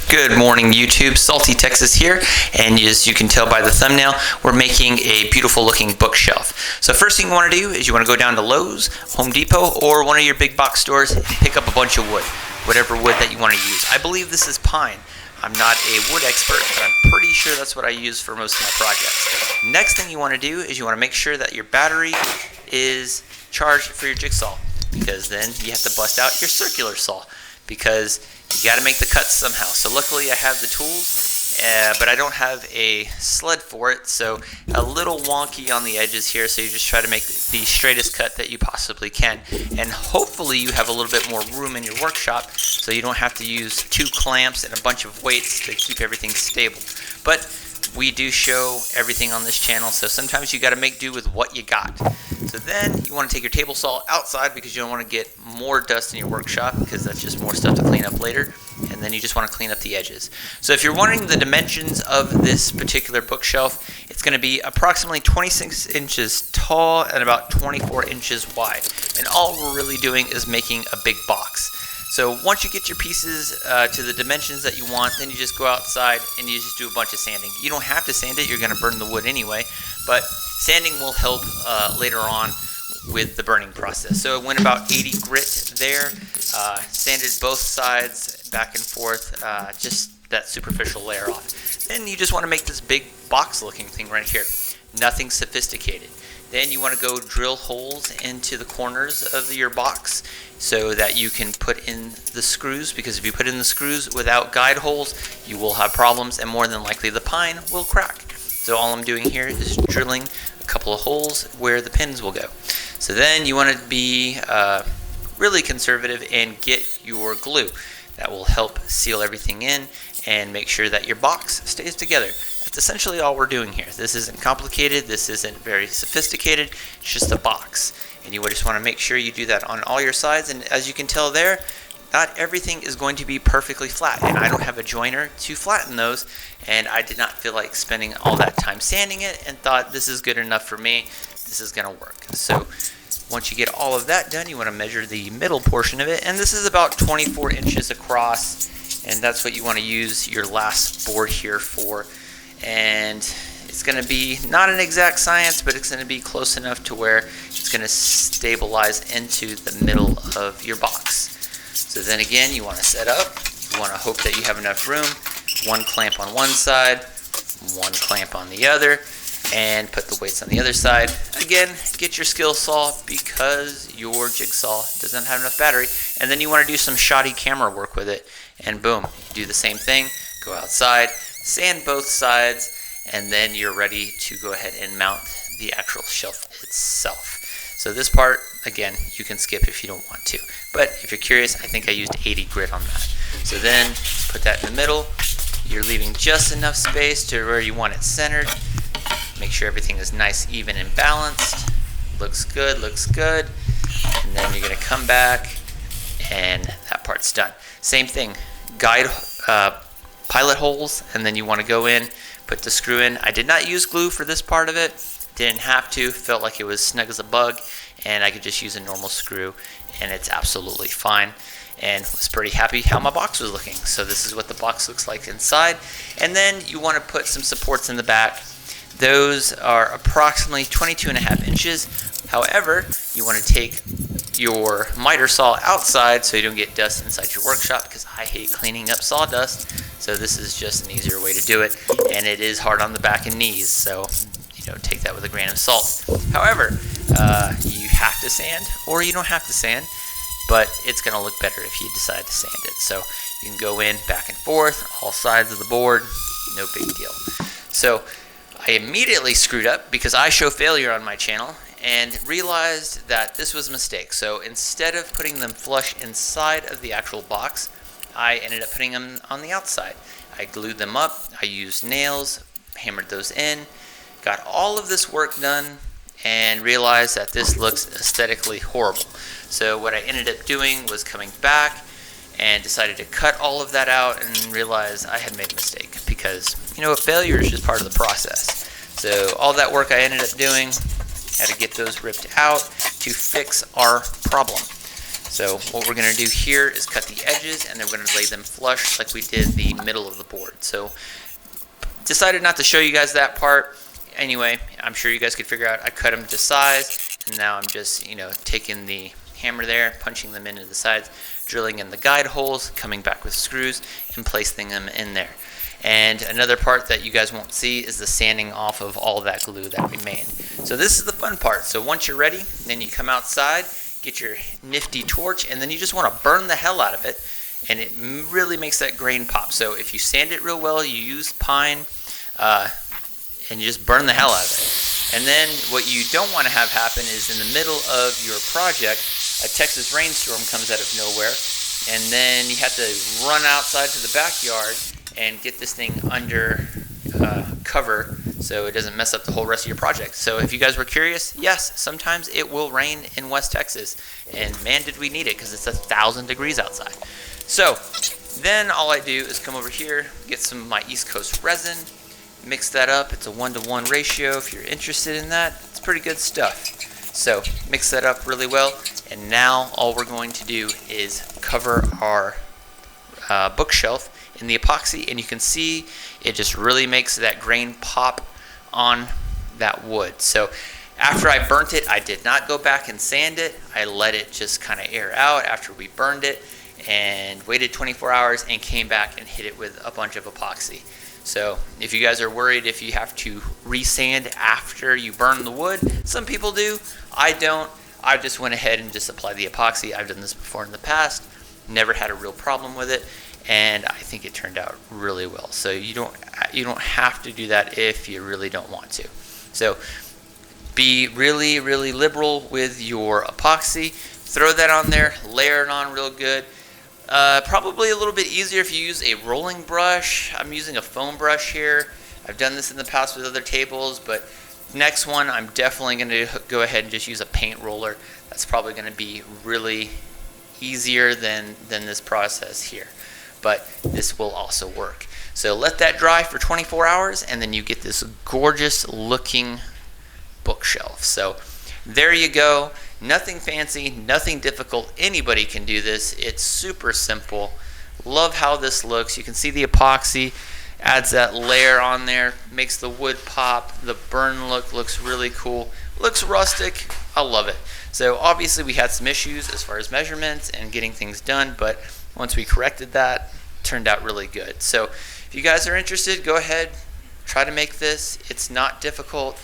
Good morning, YouTube. Salty Texas here, and as you can tell by the thumbnail, we're making a beautiful looking bookshelf. So first thing you want to do is you want to go down to Lowe's, Home Depot, or one of your big box stores and pick up a bunch of wood, whatever wood that you want to use. I believe this is pine. I'm not a wood expert, but I'm pretty sure that's what I use for most of my projects. Next thing you want to do is you want to make sure that your battery is charged for your jigsaw, because then you have to bust out your circular saw, because you got to make the cuts somehow. So luckily I have the tools, but I don't have a sled for it, so a little wonky on the edges here. So you just try to make the straightest cut that you possibly can, and hopefully you have a little bit more room in your workshop so you don't have to use 2 clamps and a bunch of weights to keep everything stable. But we do show everything on this channel, so sometimes you got to make do with what you got. So then you want to take your table saw outside, because you don't want to get more dust in your workshop, because that's just more stuff to clean up later. And then you just want to clean up the edges. So if you're wondering the dimensions of this particular bookshelf, it's going to be approximately 26 inches tall and about 24 inches wide. And all we're really doing is making a big box. So once you get your pieces to the dimensions that you want, then you just go outside and you just do a bunch of sanding. You don't have to sand it, you're going to burn the wood anyway, but sanding will help later on with the burning process. So it went about 80 grit there, sanded both sides back and forth, just that superficial layer off. Then you just want to make this big box looking thing right here. Nothing sophisticated. Then you want to go drill holes into the corners of your box so that you can put in the screws, because if you put in the screws without guide holes, you will have problems, and more than likely the pine will crack. So all I'm doing here is drilling a couple of holes where the pins will go. So then you want to be really conservative and get your glue. That will help seal everything in and make sure that your box stays together. That's essentially all we're doing here. This isn't complicated, this isn't very sophisticated, it's just a box. And you just want to make sure you do that on all your sides, and as you can tell there, not everything is going to be perfectly flat, and I don't have a joiner to flatten those, and I did not feel like spending all that time sanding it, and thought this is good enough for me, this is going to work. So once you get all of that done, you want to measure the middle portion of it, and this is about 24 inches across, and that's what you want to use your last board here for. And it's going to be not an exact science, but it's going to be close enough to where it's going to stabilize into the middle of your box. So then again, you want to set up, you want to hope that you have enough room, 1 clamp on one side, 1 clamp on the other, and put the weights on the other side. Again, get your skill saw, because your jigsaw doesn't have enough battery, and then you want to do some shoddy camera work with it, and boom, do the same thing, go outside, sand both sides, and then you're ready to go ahead and mount the actual shelf itself. So this part, again, you can skip if you don't want to, but if you're curious, I think I used 80 grit on that. So then put that in the middle. You're leaving just enough space to where you want it centered. Make sure everything is nice, even, and balanced. Looks good, looks good. And then you're going to come back, and that part's done. Same thing, guide pilot holes, and then you want to go in, put the screw in. I did not use glue for this part of it. Didn't have to. Felt like it was snug as a bug, and I could just use a normal screw, and it's absolutely fine. And was pretty happy how my box was looking. So this is what the box looks like inside. And then you want to put some supports in the back. Those are approximately 22.5 inches. However, you want to take your miter saw outside so you don't get dust inside your workshop, because I hate cleaning up sawdust. So this is just an easier way to do it, and it is hard on the back and knees, so take that with a grain of salt. However, you have to sand, or you don't have to sand, but it's going to look better if you decide to sand it. So you can go in back and forth, all sides of the board, no big deal. So I immediately screwed up, because I show failure on my channel, and realized that this was a mistake. So instead of putting them flush inside of the actual box, I ended up putting them on the outside. I glued them up, I used nails, hammered those in, got all of this work done, and realized that this looks aesthetically horrible. So what I ended up doing was coming back and decided to cut all of that out, and realized I had made a mistake, because failure is just part of the process. So all that work I ended up doing, had to get those ripped out to fix our problem. So what we're going to do here is cut the edges, and then we're going to lay them flush like we did the middle of the board. So decided not to show you guys that part. Anyway, I'm sure you guys could figure out I cut them to size, and now I'm just, taking the hammer there, punching them into the sides, drilling in the guide holes, coming back with screws, and placing them in there. And another part that you guys won't see is the sanding off of all that glue that we made. So this is the fun part. So once you're ready, then you come outside, get your nifty torch, and then you just want to burn the hell out of it, and it really makes that grain pop. So if you sand it real well, you use pine, and you just burn the hell out of it. And then what you don't want to have happen is in the middle of your project, a Texas rainstorm comes out of nowhere, and then you have to run outside to the backyard and get this thing under cover so it doesn't mess up the whole rest of your project. So if you guys were curious, yes, sometimes it will rain in West Texas, and man did we need it, because it's 1,000 degrees outside. So then all I do is come over here, get some of my East Coast resin, mix that up. It's a 1-to-1 ratio. If you're interested in that, it's pretty good stuff. So mix that up really well, and now all we're going to do is cover our bookshelf in the epoxy, and you can see it just really makes that grain pop on that wood. So after I burnt it, I did not go back and sand it. I let it just kind of air out after we burned it, and waited 24 hours and came back and hit it with a bunch of epoxy. So if you guys are worried if you have to resand after you burn the wood, some people do. I don't. I just went ahead and just applied the epoxy. I've done this before in the past. Never had a real problem with it, and I think it turned out really well. So you don't have to do that if you really don't want to. So be really, really liberal with your epoxy. Throw that on there, layer it on real good. Probably a little bit easier if you use a rolling brush. I'm using a foam brush here. I've done this in the past with other tables, but next one I'm definitely going to go ahead and just use a paint roller. That's probably going to be really easier than this process here, but this will also work. So let that dry for 24 hours, and then you get this gorgeous looking bookshelf. So there you go. Nothing fancy, nothing difficult. Anybody can do this. It's super simple. Love how this looks. You can see the epoxy adds that layer on there, makes the wood pop. The burn look looks really cool. Looks rustic. I love it. So obviously we had some issues as far as measurements and getting things done, but once we corrected that, it turned out really good. So if you guys are interested, go ahead, try to make this. It's not difficult.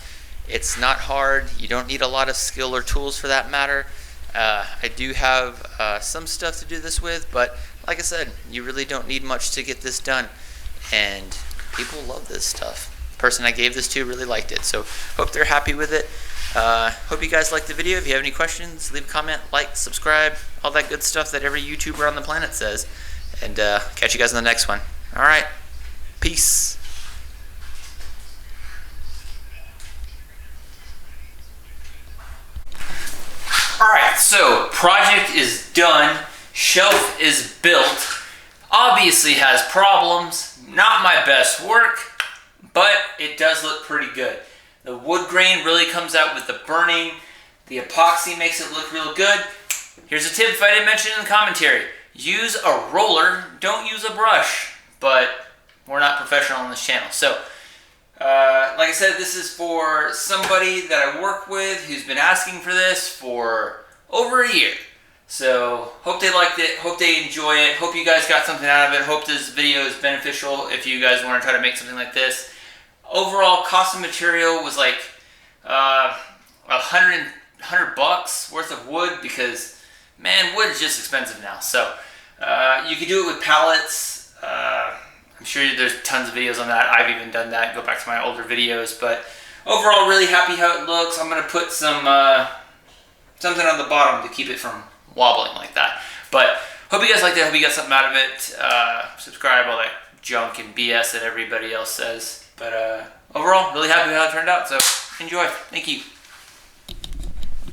It's not hard. You don't need a lot of skill or tools for that matter. I do have some stuff to do this with, but like I said, you really don't need much to get this done. And people love this stuff. The person I gave this to really liked it, so hope they're happy with it. Hope you guys liked the video. If you have any questions, leave a comment, like, subscribe, all that good stuff that every YouTuber on the planet says. And catch you guys in the next one. All right, peace. Alright, so project is done, shelf is built, obviously has problems, not my best work, but it does look pretty good. The wood grain really comes out with the burning, the epoxy makes it look real good. Here's a tip if I didn't mention in the commentary, use a roller, don't use a brush, but we're not professional on this channel. So like I said, this is for somebody that I work with who's been asking for this for over a year. So hope they liked it, hope they enjoy it, hope you guys got something out of it, hope this video is beneficial if you guys want to try to make something like this. Overall cost of material was like $100 worth of wood, because man, wood is just expensive now. So you could do it with pallets. I'm sure there's tons of videos on that. I've even done that. Go back to my older videos. But overall, really happy how it looks. I'm going to put some something on the bottom to keep it from wobbling like that. But hope you guys liked it. Hope you got something out of it. Subscribe, all that junk and BS that everybody else says. But overall, really happy with how it turned out. So enjoy. Thank you.